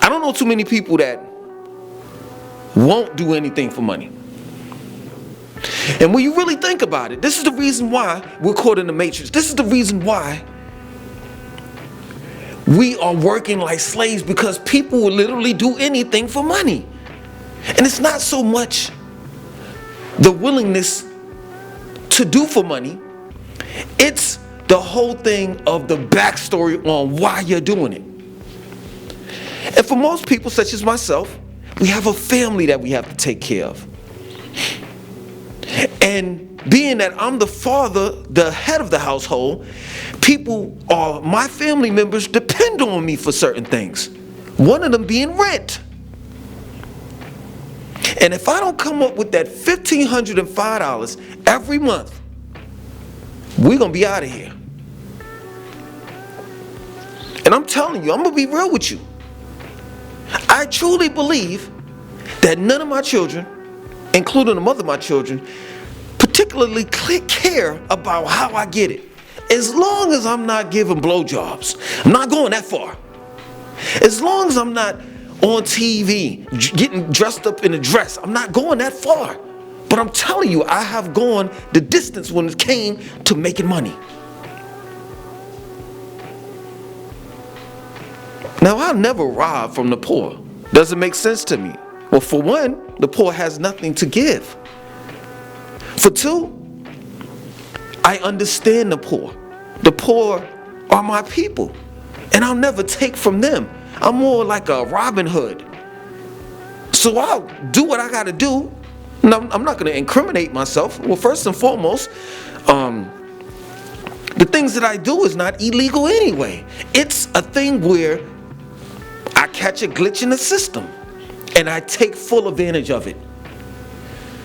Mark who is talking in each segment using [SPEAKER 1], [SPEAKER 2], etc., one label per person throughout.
[SPEAKER 1] I don't know too many people that won't do anything for money. And when you really think about it, this is the reason why we're caught in the matrix. This is the reason why we are working like slaves, because people will literally do anything for money. And it's not so much the willingness to do for money, it's the whole thing of the backstory on why you're doing it. And for most people, such as myself, we have a family that we have to take care of. And being that I'm the father, the head of the household, people or my family members depend on me for certain things. One of them being rent. And if I don't come up with that $1,505 every month, we're going to be out of here. And I'm telling you, I'm going to be real with you. I truly believe that none of my children, including the mother of my children, particularly care about how I get it. As long as I'm not giving blowjobs, I'm not going that far. As long as I'm not on TV getting dressed up in a dress, I'm not going that far. But I'm telling you, I have gone the distance when it came to making money. Now, I'll never rob from the poor. Doesn't make sense to me. Well, for one, the poor has nothing to give. For two, I understand the poor. The poor are my people, and I'll never take from them. I'm more like a Robin Hood. So I'll do what I gotta do. And I'm not gonna incriminate myself. Well, first and foremost, the things that I do is not illegal anyway. It's a thing where I catch a glitch in the system and I take full advantage of it.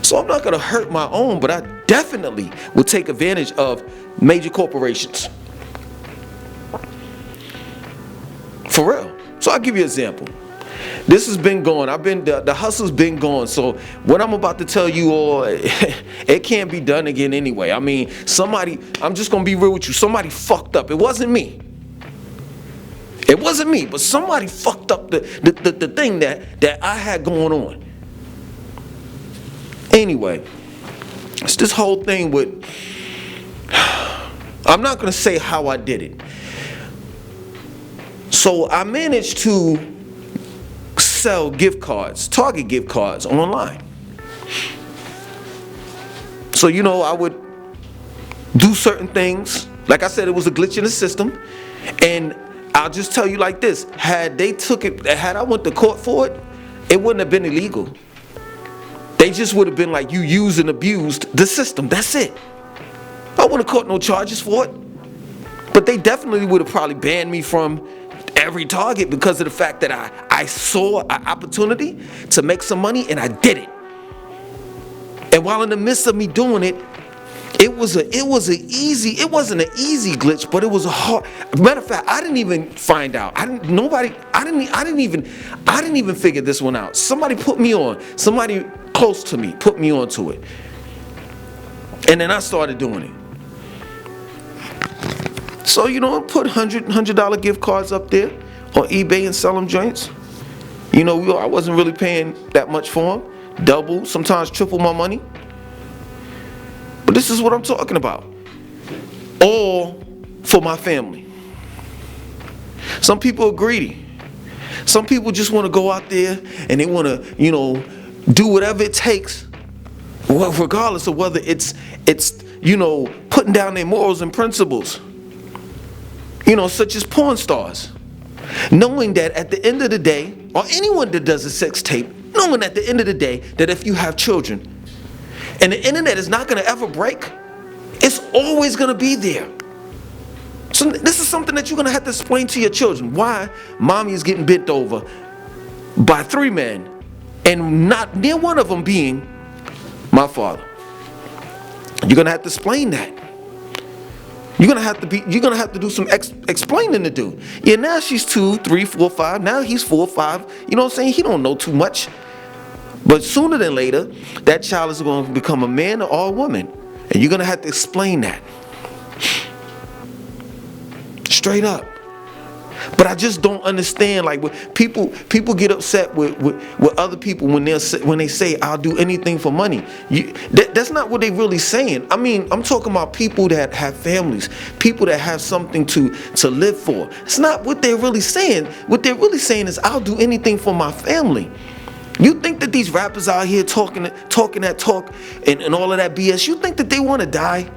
[SPEAKER 1] So I'm not gonna hurt my own, but I definitely will take advantage of major corporations. For real. So I'll give you an example. This has been going. The hustle's been going. So what I'm about to tell you all, it can't be done again anyway. I mean, I'm just gonna be real with you. Somebody fucked up. It wasn't me. It wasn't me, but somebody fucked up the thing that I had going on. Anyway, it's this whole thing with, I'm not gonna say how I did it. So I managed to sell gift cards, Target gift cards online. So, I would do certain things. Like I said, it was a glitch in the system. And I'll just tell you like this, had I went to court for it, it wouldn't have been illegal. They just would have been like, you used and abused the system. That's it. I wouldn't have caught no charges for it. But they definitely would have probably banned me from every Target because of the fact that I saw an opportunity to make some money and I did it. And while in the midst of me doing it, it wasn't an easy glitch, but it was a hard. Matter of fact, I didn't even find out. I didn't even figure this one out. Somebody put me on. Somebody close to me put me onto it. And then I started doing it. So, put $100 gift cards up there on eBay and sell them joints. I wasn't really paying that much for them. Double, sometimes triple my money. But this is what I'm talking about. All for my family. Some people are greedy. Some people just want to go out there and they want to, do whatever it takes, regardless of whether it's putting down their morals and principles. Such as porn stars. Knowing that at the end of the day, or anyone that does a sex tape, knowing at the end of the day that if you have children, and the internet is not going to ever break, it's always going to be there. So this is something that you're going to have to explain to your children. Why mommy is getting bent over by 3 men, and not near one of them being my father. You're going to have to explain that. You're gonna have to do some explaining to do. Yeah, now she's 2, 3, 4, 5. Now he's 4, 5. You know what I'm saying? He don't know too much. But sooner than later, that child is going to become a man or a woman, and you're gonna have to explain that straight up. But I just don't understand, like, people get upset with other people when they say I'll do anything for money. That's not what they really saying. I mean, I'm talking about people that have families, people that have something to live for. It's not what they're really saying. What they're really saying is I'll do anything for my family. You think that these rappers out here talking that talk and all of that BS, you think that they want to die?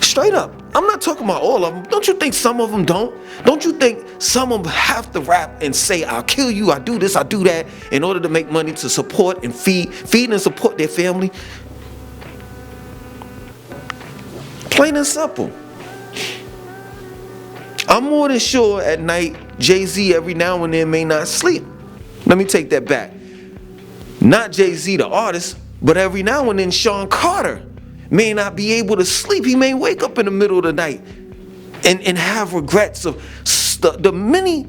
[SPEAKER 1] Straight up. I'm not talking about all of them. Don't you think some of them don't? Don't you think some of them have to rap and say, I'll kill you, I do this, I do that, in order to make money to support and feed and support their family? Plain and simple. I'm more than sure at night, Jay-Z every now and then may not sleep. Let me take that back. Not Jay-Z the artist, but every now and then Sean Carter may not be able to sleep. He may wake up in the middle of the night and have regrets of the many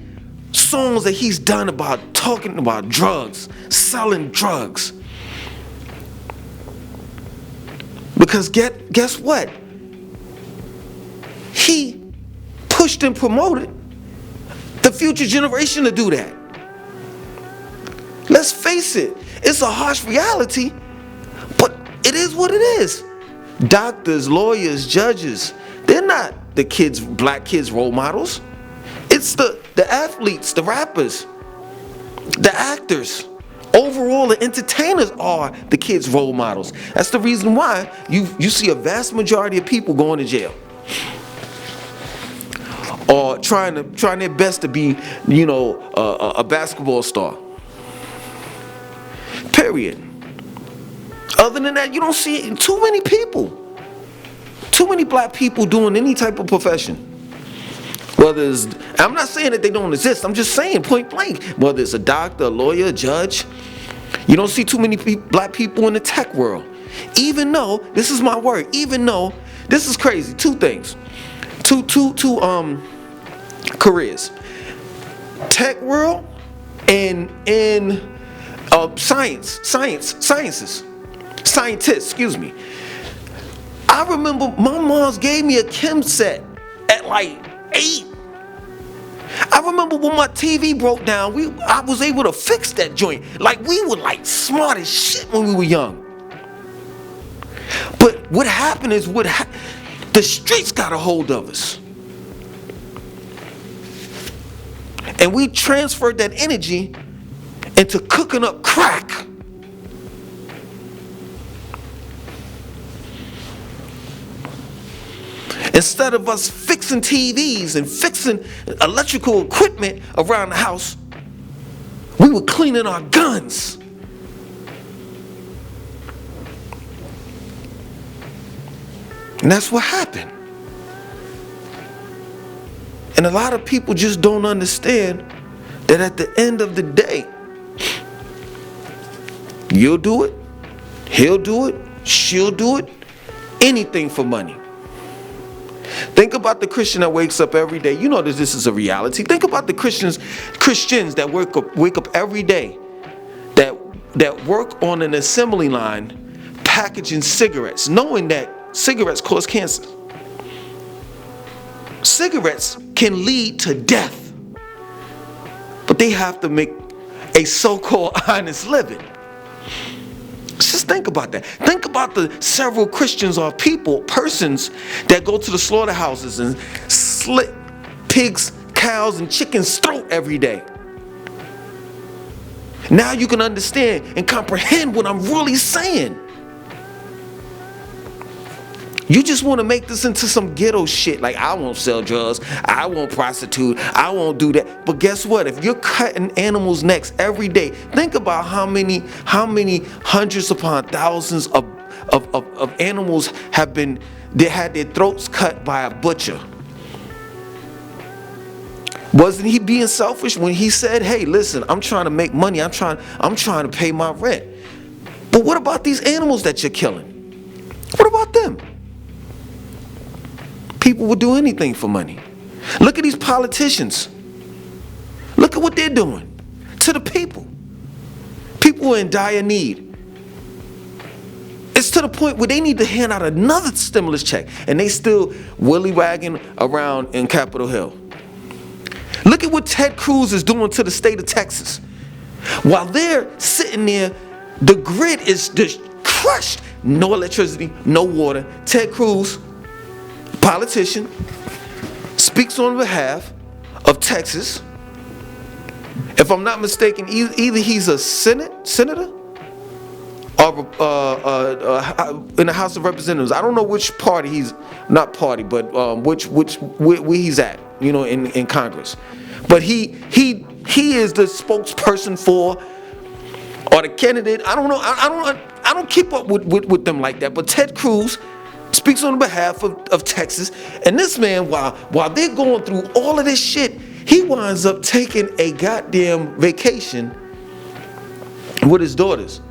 [SPEAKER 1] songs that he's done about talking about drugs, selling drugs. Because guess what? He pushed and promoted the future generation to do that. Let's face it, it's a harsh reality, but it is what it is. Doctors, lawyers, judges, they're not the black kids' role models. It's the athletes, the rappers, the actors. Overall, the entertainers are the kids' role models. That's the reason why you see a vast majority of people going to jail or trying their best to be, a basketball star. Period. Other than that, you don't see too many black people doing any type of profession. I'm not saying that they don't exist, I'm just saying point blank, whether it's a doctor, a lawyer, a judge, you don't see too many black people in the tech world. Even though, this is my word, even though, this is crazy, two things, two careers, tech world and in scientists, excuse me. I remember my mom's gave me a chem set at like 8. I remember when my TV broke down, I was able to fix that joint. Like, we were like smart as shit when we were young. But what happened is the streets got a hold of us. And we transferred that energy into cooking up crack. Instead of us fixing TVs and fixing electrical equipment around the house, we were cleaning our guns. And that's what happened. And a lot of people just don't understand that at the end of the day, you'll do it, he'll do it, she'll do it, anything for money. Think about the Christian that wakes up every day. You know that this is a reality. Think about the Christians that wake up every day, that work on an assembly line packaging cigarettes, knowing that cigarettes cause cancer. Cigarettes can lead to death, but they have to make a so-called honest living. Just think about that. Think about the several Christians or persons that go to the slaughterhouses and slit pigs, cows, and chickens' throat every day. Now you can understand and comprehend what I'm really saying. You just want to make this into some ghetto shit, like I won't sell drugs, I won't prostitute, I won't do that. But guess what? If you're cutting animals' necks every day, think about how many hundreds upon thousands of animals had their throats cut by a butcher. Wasn't he being selfish when he said, hey, listen, I'm trying to make money, I'm trying to pay my rent. But what about these animals that you're killing? What about them? People will do anything for money. Look at these politicians. Look at what they're doing to the people. People are in dire need. It's to the point where they need to hand out another stimulus check, and they still willy-wagging around in Capitol Hill. Look at what Ted Cruz is doing to the state of Texas. While they're sitting there, the grid is just crushed. No electricity, no water. Ted Cruz, politician, speaks on behalf of Texas. If I'm not mistaken, either he's a senator or in the House of Representatives. I don't know which party he's, not party, but where he's at, in Congress. But he is the spokesperson for, or the candidate. I don't know. I don't keep up with them like that. But Ted Cruz speaks on behalf of Texas, and this man, while they're going through all of this shit, he winds up taking a goddamn vacation with his daughters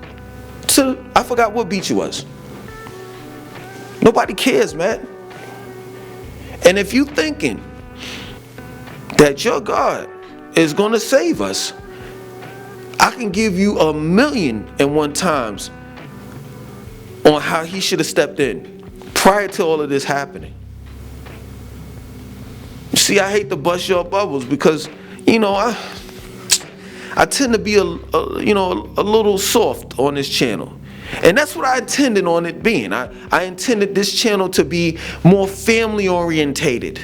[SPEAKER 1] to, I forgot what beach it was. Nobody cares, man. And if you thinking that your God is going to save us, I can give you 1,000,001 times on how he should have stepped in prior to all of this happening. See, I hate to bust your bubbles because, I tend to be a little soft on this channel. And that's what I intended on it being. I intended this channel to be more family orientated.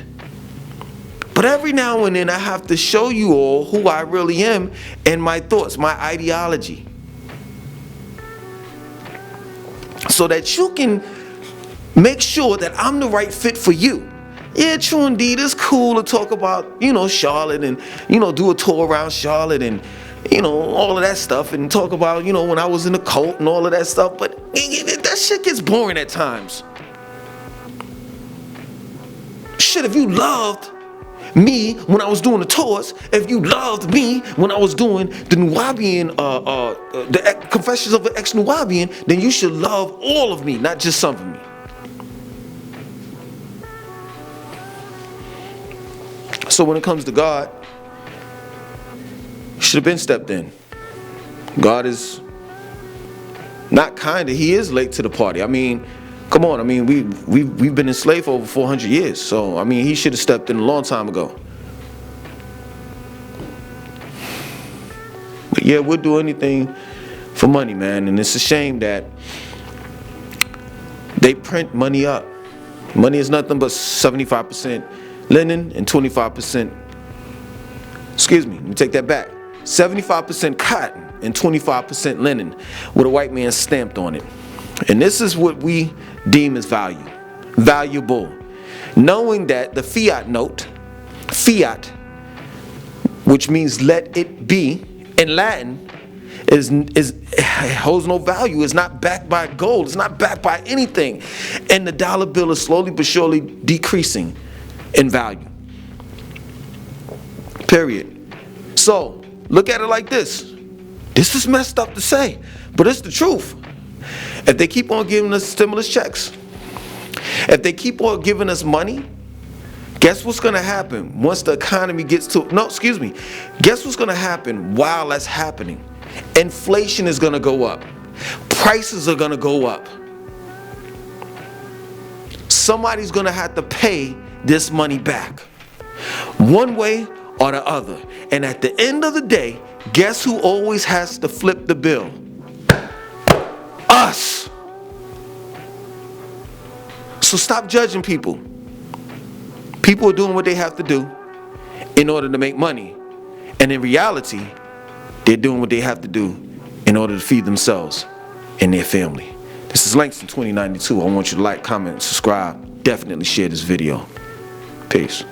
[SPEAKER 1] But every now and then I have to show you all who I really am and my thoughts, my ideology. So that you can make sure that I'm the right fit for you. Yeah, true indeed, it's cool to talk about, Charlotte and, do a tour around Charlotte and, all of that stuff and talk about, when I was in the cult and all of that stuff. But that shit gets boring at times. Shit, if you loved me when I was doing the tours, if you loved me when I was doing the Nubian, the Confessions of an Ex-Nubian, then you should love all of me, not just some of me. So when it comes to God, should have been stepped in. God is not kinda, he is late to the party. I mean, come on, we've been enslaved for over 400 years. So, he should have stepped in a long time ago. But yeah, we'll do anything for money, man. And it's a shame that they print money up. Money is nothing but 75% linen and 25%, excuse me, let me take that back. 75% cotton and 25% linen with a white man stamped on it. And this is what we deem as valuable. Knowing that the fiat note, fiat, which means let it be in Latin, holds no value. It's not backed by gold. It's not backed by anything. And the dollar bill is slowly but surely decreasing in value. Period. So, look at it like this. This is messed up to say, but it's the truth. If they keep on giving us stimulus checks, if they keep on giving us money, guess what's going to happen once the economy gets to, guess what's going to happen while that's happening? Inflation is going to go up. Prices are going to go up. Somebody's going to have to pay this money back, one way or the other. And at the end of the day, guess who always has to flip the bill? Us. So stop judging people. People are doing what they have to do in order to make money. And in reality, they're doing what they have to do in order to feed themselves and their family. This is Langston 2092. I want you to like, comment, subscribe. Definitely share this video. Peace.